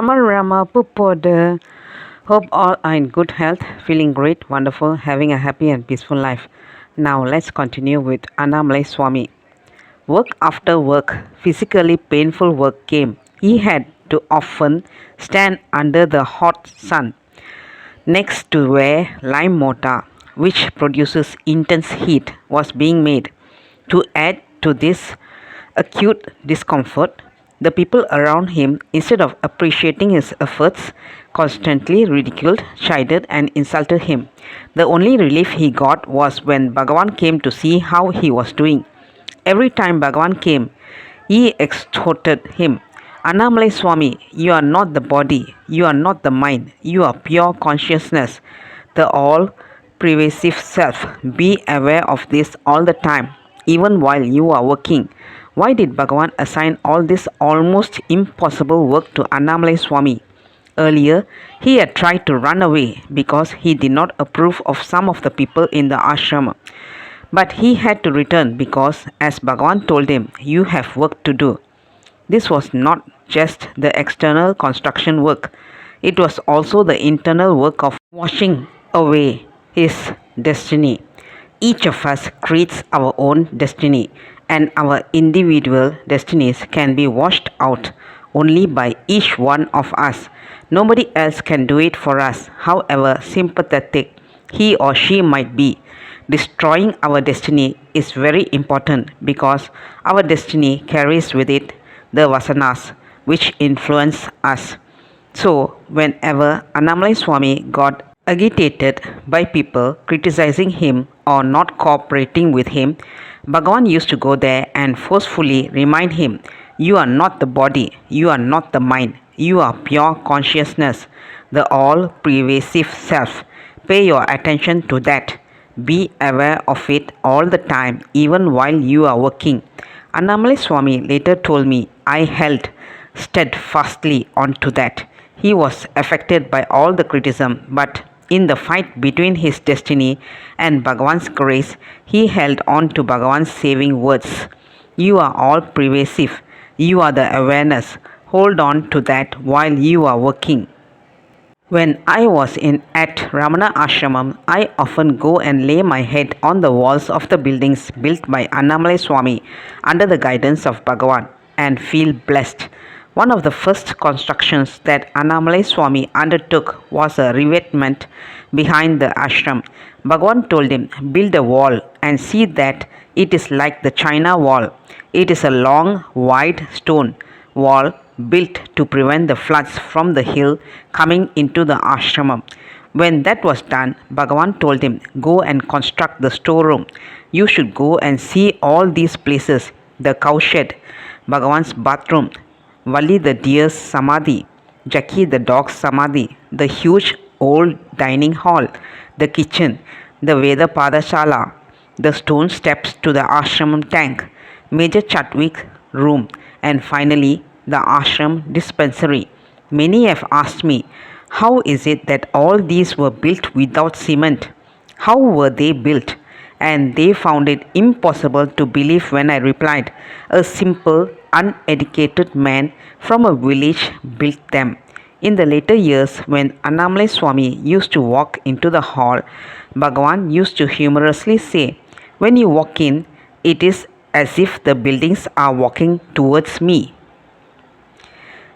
Rama Pupoda. Hope all are in good health, feeling great, wonderful, having a happy and peaceful life. Now let's continue with Annamalaiswami. Work after work, physically painful work came. He had to often stand under the hot sun next to where lime mortar, which produces intense heat, was being made. To add to this acute discomfort, the people around him, instead of appreciating his efforts, constantly ridiculed, chided, and insulted him. The only relief he got was when Bhagavan came to see how he was doing. Every time Bhagavan came, he exhorted him, Annamalaiswami, you are not the body, you are not the mind, you are pure consciousness, the all pervasive self. Be aware of this all the time, even while you are working. Why did Bhagavan assign all this almost impossible work to Annamalaiswami? Earlier, he had tried to run away because he did not approve of some of the people in the ashrama. But he had to return because, as Bhagavan told him, you have work to do. This was not just the external construction work, it was also the internal work of washing away his destiny. Each of us creates our own destiny, and our individual destinies can be washed out only by each one of us. Nobody else can do it for us, however sympathetic he or she might be. Destroying our destiny is very important because our destiny carries with it the vasanas which influence us. So, whenever Annamalaiswami got agitated by people criticizing him or not cooperating with him, Bhagavan used to go there and forcefully remind him, you are not the body, you are not the mind, you are pure consciousness, the all-pervasive self. Pay your attention to that. Be aware of it all the time, even while you are working. Annamalaiswami later told me, I held steadfastly on to that. He was affected by all the criticism, but in the fight between his destiny and Bhagavan's grace, he held on to Bhagavan's saving words. You are all pervasive. You are the awareness. Hold on to that while you are working. When I was at Ramana Ashramam, I often go and lay my head on the walls of the buildings built by Annamalaiswami under the guidance of Bhagavan and feel blessed. One of the first constructions that Annamalaiswami undertook was a revetment behind the ashram. Bhagavan told him, build a wall and see that it is like the China wall. It is a long, wide stone wall built to prevent the floods from the hill coming into the ashramam. When that was done, Bhagavan told him, go and construct the storeroom. You should go and see all these places, the cowshed, Bhagavan's bathroom, Vali the deer's samadhi, Jackie the dog's samadhi, the huge old dining hall, the kitchen, the Veda Padashala, the stone steps to the ashramam tank, Major Chatwik's room, and finally the ashram dispensary. Many have asked me, how is it that all these were built without cement? How were they built? And they found it impossible to believe when I replied, a simple, uneducated man from a village built them. In the later years, when Annamalaiswami used to walk into the hall, Bhagavan used to humorously say, when you walk in, it is as if the buildings are walking towards me.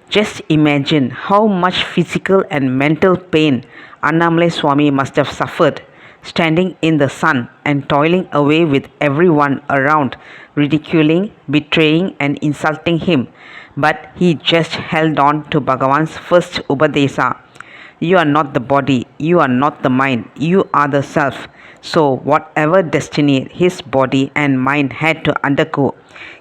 Just imagine how much physical and mental pain Annamalaiswami must have suffered, standing in the sun and toiling away with everyone around, ridiculing, betraying and insulting him. But he just held on to Bhagavan's first Upadesa. You are not the body, you are not the mind, you are the self. So whatever destiny his body and mind had to undergo,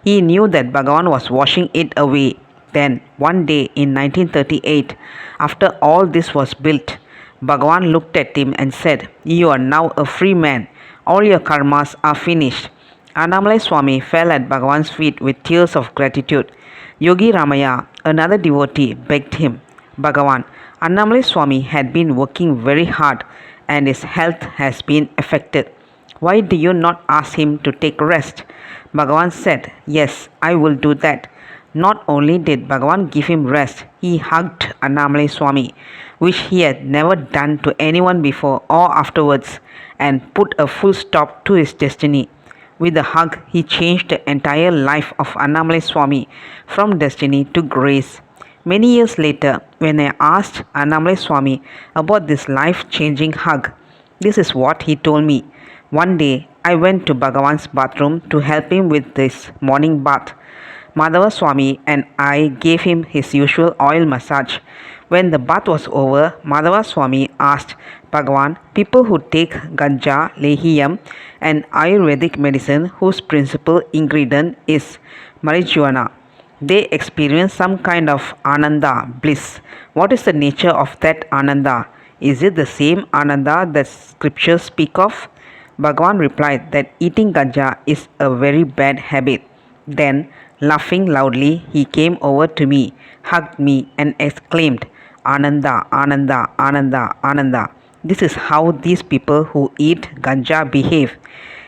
he knew that Bhagavan was washing it away. Then, one day in 1938, after all this was built, Bhagavan looked at him and said, you are now a free man. All your karmas are finished. Annamalaiswami fell at Bhagavan's feet with tears of gratitude. Yogi Ramaya, another devotee, begged him, Bhagavan, Annamalaiswami had been working very hard and his health has been affected. Why do you not ask him to take rest? Bhagavan said, yes, I will do that. Not only did Bhagavan give him rest, he hugged Annamalaiswami, which he had never done to anyone before or afterwards, and put a full stop to his destiny. With the hug, he changed the entire life of Annamalaiswami from destiny to grace. Many years later, when I asked Annamalaiswami about this life-changing hug, this is what he told me. One day, I went to Bhagavan's bathroom to help him with his morning bath. Madhava Swami and I gave him his usual oil massage. When the bath was over, Madhava Swami asked Bhagavan, people who take ganja, lehiyam, and Ayurvedic medicine whose principal ingredient is marijuana, they experience some kind of ananda, bliss. What is the nature of that ananda? Is it the same ananda that scriptures speak of? Bhagavan replied that eating ganja is a very bad habit. Then, laughing loudly, he came over to me, hugged me, and exclaimed, Ananda, Ananda, Ananda, Ananda. This is how these people who eat ganja behave.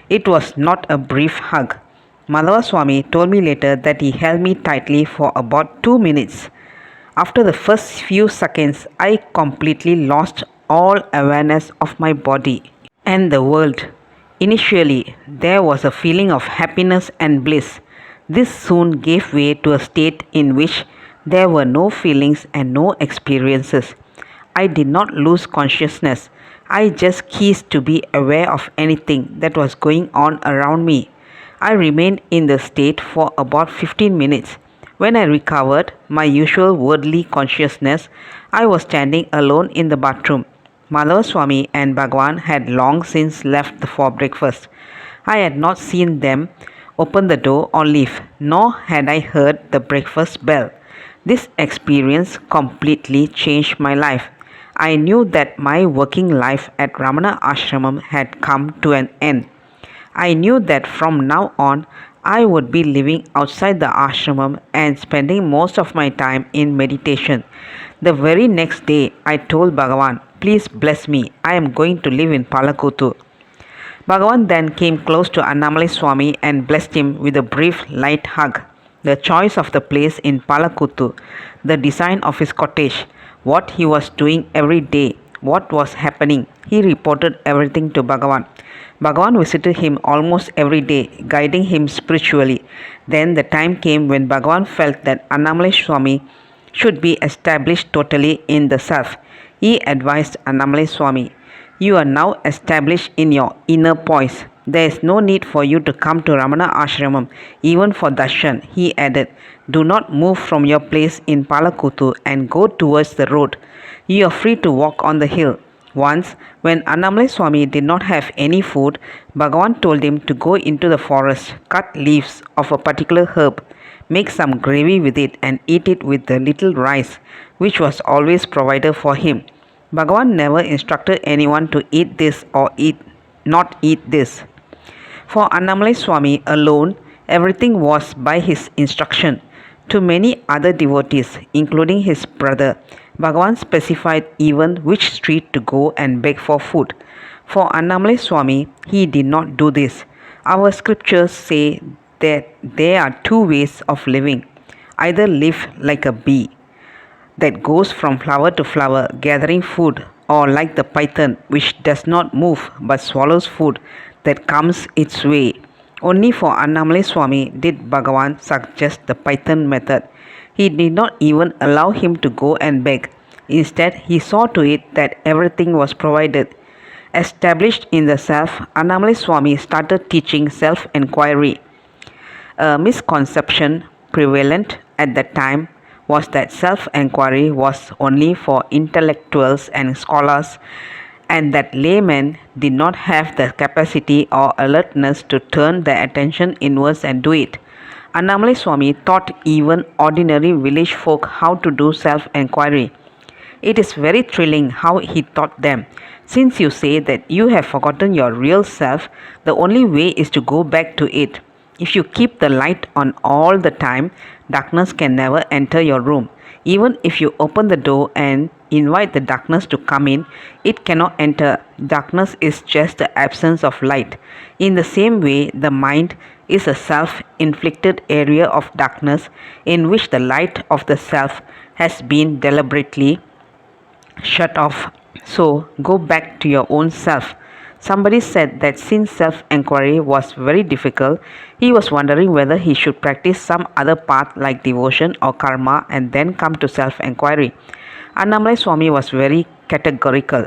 It was not a brief hug. Madhava Swami told me later that he held me tightly for about 2 minutes. After the first few seconds, I completely lost all awareness of my body and the world. Initially, there was a feeling of happiness and bliss. This soon gave way to a state in which there were no feelings and no experiences. I did not lose consciousness. I just ceased to be aware of anything that was going on around me. I remained in the state for about 15 minutes. When I recovered my usual worldly consciousness, I was standing alone in the bathroom. Madhava Swami and Bhagavan had long since left for breakfast. I had not seen them open the door or leave, nor had I heard the breakfast bell. This experience completely changed my life. I knew that my working life at Ramana Ashramam had come to an end. I knew that from now on I would be living outside the ashramam and spending most of my time in meditation. The very next day, I told Bhagavan, please bless me, I am going to live in Palakuttu. Bhagavan then came close to Annamalaiswami and blessed him with a brief, light hug. The choice of the place in Palakuttu, the design of his cottage, what he was doing every day, what was happening, he reported everything to Bhagavan. Bhagavan visited him almost every day, guiding him spiritually. Then the time came when Bhagavan felt that Annamalaiswami should be established totally in the self. He advised Annamalaiswami, you are now established in your inner poise. There is no need for you to come to Ramana Ashramam, even for darshan. He added, do not move from your place in Palakuttu and go towards the road. You are free to walk on the hill. Once, when Annamalaiswami did not have any food, Bhagavan told him to go into the forest, cut leaves of a particular herb, make some gravy with it and eat it with the little rice, which was always provided for him. Bhagavan never instructed anyone to eat this or not eat this. For Annamalaiswami alone, everything was by his instruction. To many other devotees, including his brother, Bhagavan specified even which street to go and beg for food. For Annamalaiswami, he did not do this. Our scriptures say that there are two ways of living. Either live like a bee that goes from flower to flower gathering food, or like the python which does not move but swallows food that comes its way. Only for Annamalaiswami did Bhagavan suggest the python method. He did not even allow him to go and beg. Instead, he saw to it that everything was provided. Established in the self, Annamalaiswami started teaching self-enquiry. A misconception prevalent at that time was that self-enquiry was only for intellectuals and scholars, and that laymen did not have the capacity or alertness to turn their attention inwards and do it. Annamalaiswami taught even ordinary village folk how to do self-enquiry. It is very thrilling how he taught them. Since you say that you have forgotten your real self, the only way is to go back to it. If you keep the light on all the time, darkness can never enter your room. Even if you open the door and invite the darkness to come in, it cannot enter. Darkness is just the absence of light. In the same way, the mind is a self-inflicted area of darkness in which the light of the self has been deliberately shut off. So go back to your own self. Somebody said that since self enquiry was very difficult, he was wondering whether he should practice some other path like devotion or karma and then come to self enquiry. Annamalaiswami was very categorical.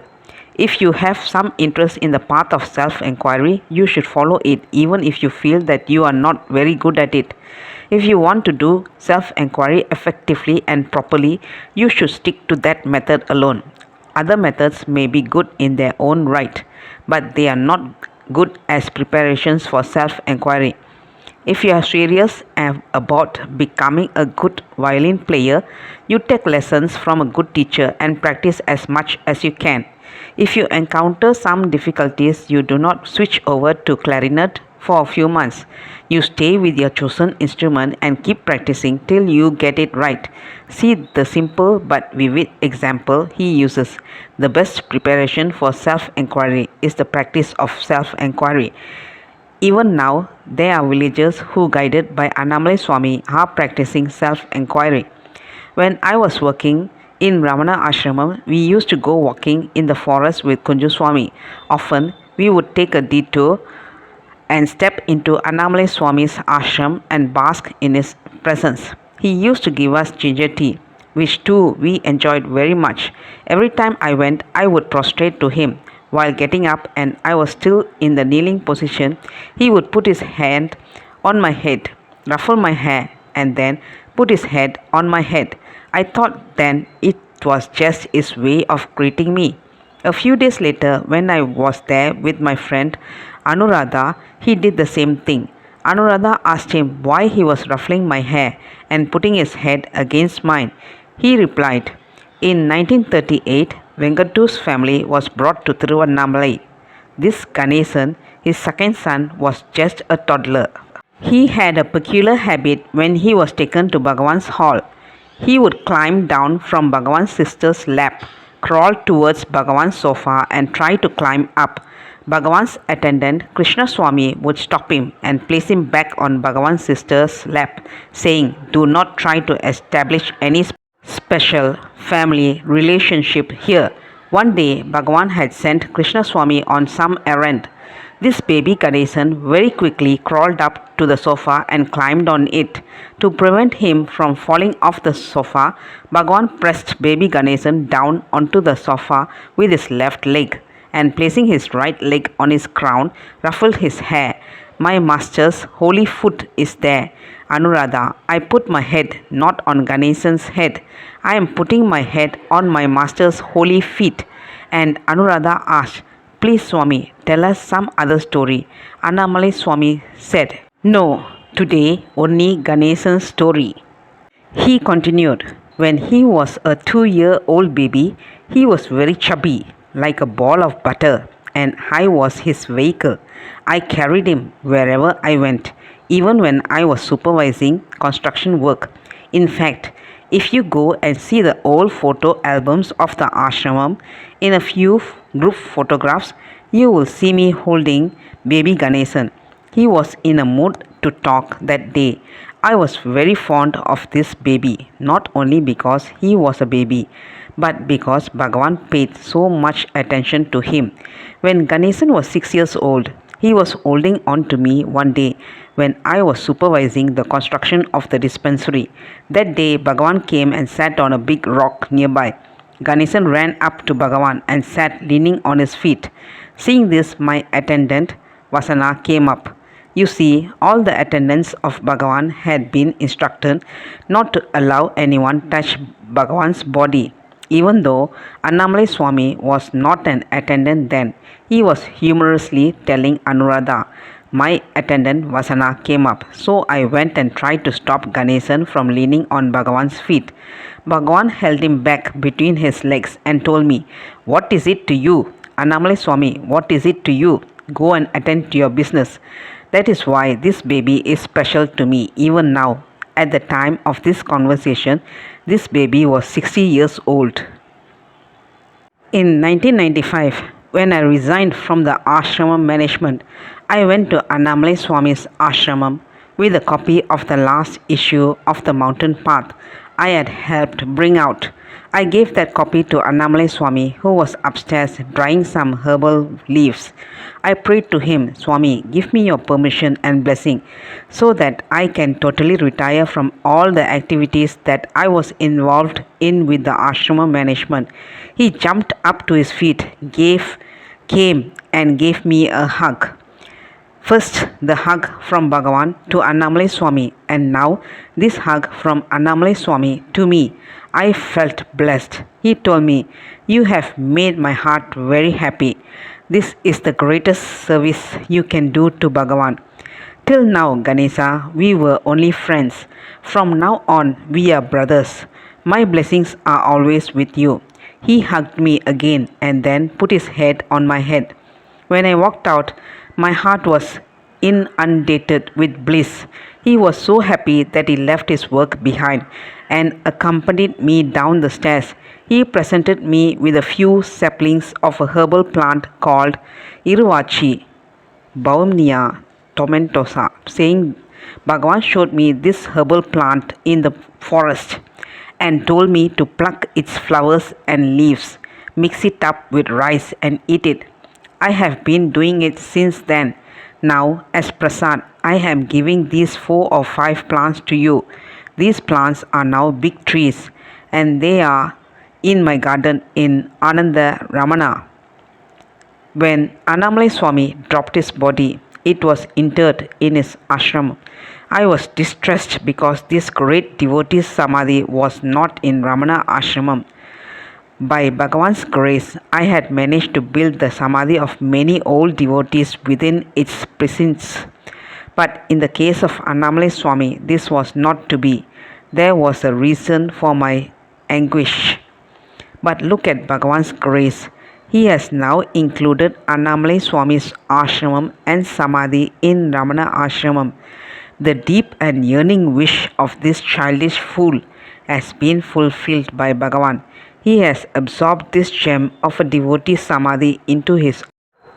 If you have some interest in the path of self enquiry, you should follow it even if you feel that you are not very good at it. If you want to do self enquiry effectively and properly, you should stick to that method alone. Other methods may be good in their own right, but they are not good as preparations for self enquiry. If you are serious about becoming a good violin player, you take lessons from a good teacher and practice as much as you can. If you encounter some difficulties, you do not switch over to clarinet for a few months. You stay with your chosen instrument and keep practicing till you get it right. See the simple but vivid example he uses. The best preparation for self enquiry is the practice of self enquiry. Even now, there are villagers who, guided by Annamalaiswami, are practicing self-enquiry. When I was working in Ramana Ashramam, we used to go walking in the forest with Kunjuswami. Often, we would take a detour and step into Annamalaiswami's ashram and bask in his presence. He used to give us ginger tea, which too we enjoyed very much. Every time I went, I would prostrate to him. While getting up and I was still in the kneeling position, he would put his hand on my head, ruffle my hair, and then put his head on my head. I thought then it was just his way of greeting me. A few days later, when I was there with my friend Anuradha, he did the same thing. Anuradha asked him why he was ruffling my hair and putting his head against mine. He replied, in 1938, Venkatu's family was brought to Tiruvannamalai. This Ganesan, his second son, was just a toddler. He had a peculiar habit when he was taken to Bhagavan's hall. He would climb down from Bhagavan's sister's lap, crawl towards Bhagavan's sofa and try to climb up. Bhagavan's attendant, Krishna Swami, would stop him and place him back on Bhagavan's sister's lap, saying, do not try to establish any special family relationship here. One day, Bhagavan had sent Krishna Swami on some errand. This baby Ganesan very quickly crawled up to the sofa and climbed on it. To prevent him from falling off the sofa, Bhagavan pressed baby Ganesan down onto the sofa with his left leg and placing his right leg on his crown, ruffled his hair. My master's holy foot is there. Anuradha, I put my head not on Ganesan's head. I am putting my head on my master's holy feet. And Anuradha asked, please Swami, tell us some other story. Annamalaiswami said, no, today only Ganesan's story. He continued, when he was a 2-year-old baby, he was very chubby, like a ball of butter, and I was his vehicle. I carried him wherever I went, even when I was supervising construction work. In fact, if you go and see the old photo albums of the ashramam, in a few group photographs, you will see me holding baby Ganesan. He was in a mood to talk that day. I was very fond of this baby, not only because he was a baby, but because Bhagavan paid so much attention to him. When Ganesan was 6 years old, he was holding on to me one day when I was supervising the construction of the dispensary. That day, Bhagavan came and sat on a big rock nearby. Ganesan ran up to Bhagavan and sat leaning on his feet. Seeing this, my attendant, Vasana, came up. You see, all the attendants of Bhagavan had been instructed not to allow anyone touch Bhagavan's body. Even though Annamalaiswami was not an attendant then, he was humorously telling Anuradha, my attendant Vasana came up, so I went and tried to stop Ganesan from leaning on Bhagavan's feet. Bhagavan held him back between his legs and told me, what is it to you? Annamalaiswami, what is it to you? Go and attend to your business. That is why this baby is special to me even now. At the time of this conversation, this baby was 60 years old. In 1995, when I resigned from the ashram management, I went to Annamalaiswami's ashramam with a copy of the last issue of the Mountain Path I had helped bring out. I gave that copy to Annamalaiswami, who was upstairs drying some herbal leaves. I prayed to him, Swami, give me your permission and blessing so that I can totally retire from all the activities that I was involved in with the ashrama management. He jumped up to his feet, came and gave me a hug. First, the hug from Bhagavan to Annamalaiswami, and now this hug from Annamalaiswami to me. I felt blessed. He told me, "You have made my heart very happy. This is the greatest service you can do to Bhagavan. Till now, Ganesa, we were only friends. From now on, we are brothers. My blessings are always with you." He hugged me again and then put his head on my head. When I walked out, my heart was inundated with bliss. He was so happy that he left his work behind and accompanied me down the stairs. He presented me with a few saplings of a herbal plant called Iruvachi Baumnia tomentosa, saying, Bhagavan showed me this herbal plant in the forest and told me to pluck its flowers and leaves, mix it up with rice and eat it. I have been doing it since then. Now, as prasad, I am giving these 4 or 5 plants to you. These plants are now big trees and they are in my garden in Ananda Ramana. When Annamalaiswami dropped his body, it was interred in his ashram. I was distressed because this great devotee samadhi was not in Ramana ashramam. By Bhagavan's grace, I had managed to build the samadhi of many old devotees within its precincts. But in the case of Annamalaiswami, this was not to be. There was a reason for my anguish. But look at Bhagavan's grace. He has now included Annamalaiswami's ashramam and samadhi in Ramana ashramam. The deep and yearning wish of this childish fool has been fulfilled by Bhagavan. He has absorbed this gem of a devotee samadhi into his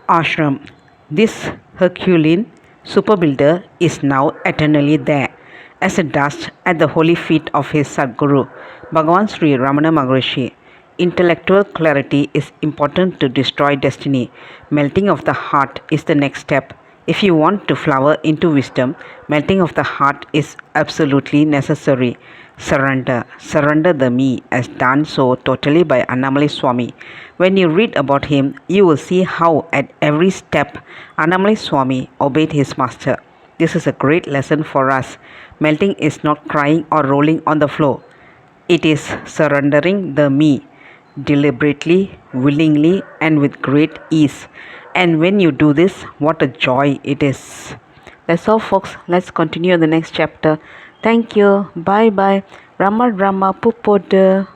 ashram. This Herculean superbuilder is now eternally there as a dust at the holy feet of his Sadguru, Bhagavan Sri Ramana Maharishi. Intellectual clarity is important to destroy destiny. Melting of the heart is the next step. If you want to flower into wisdom, melting of the heart is absolutely necessary. Surrender. Surrender the me as done so totally by Annamalaiswami. When you read about him, you will see how at every step Annamalaiswami obeyed his master. This is a great lesson for us. Melting is not crying or rolling on the floor. It is surrendering the me deliberately, willingly, and with great ease. And when you do this, what a joy it is. That's all, folks. Let's continue the next chapter. Thank you. Bye bye. Rama Rama Pupoda.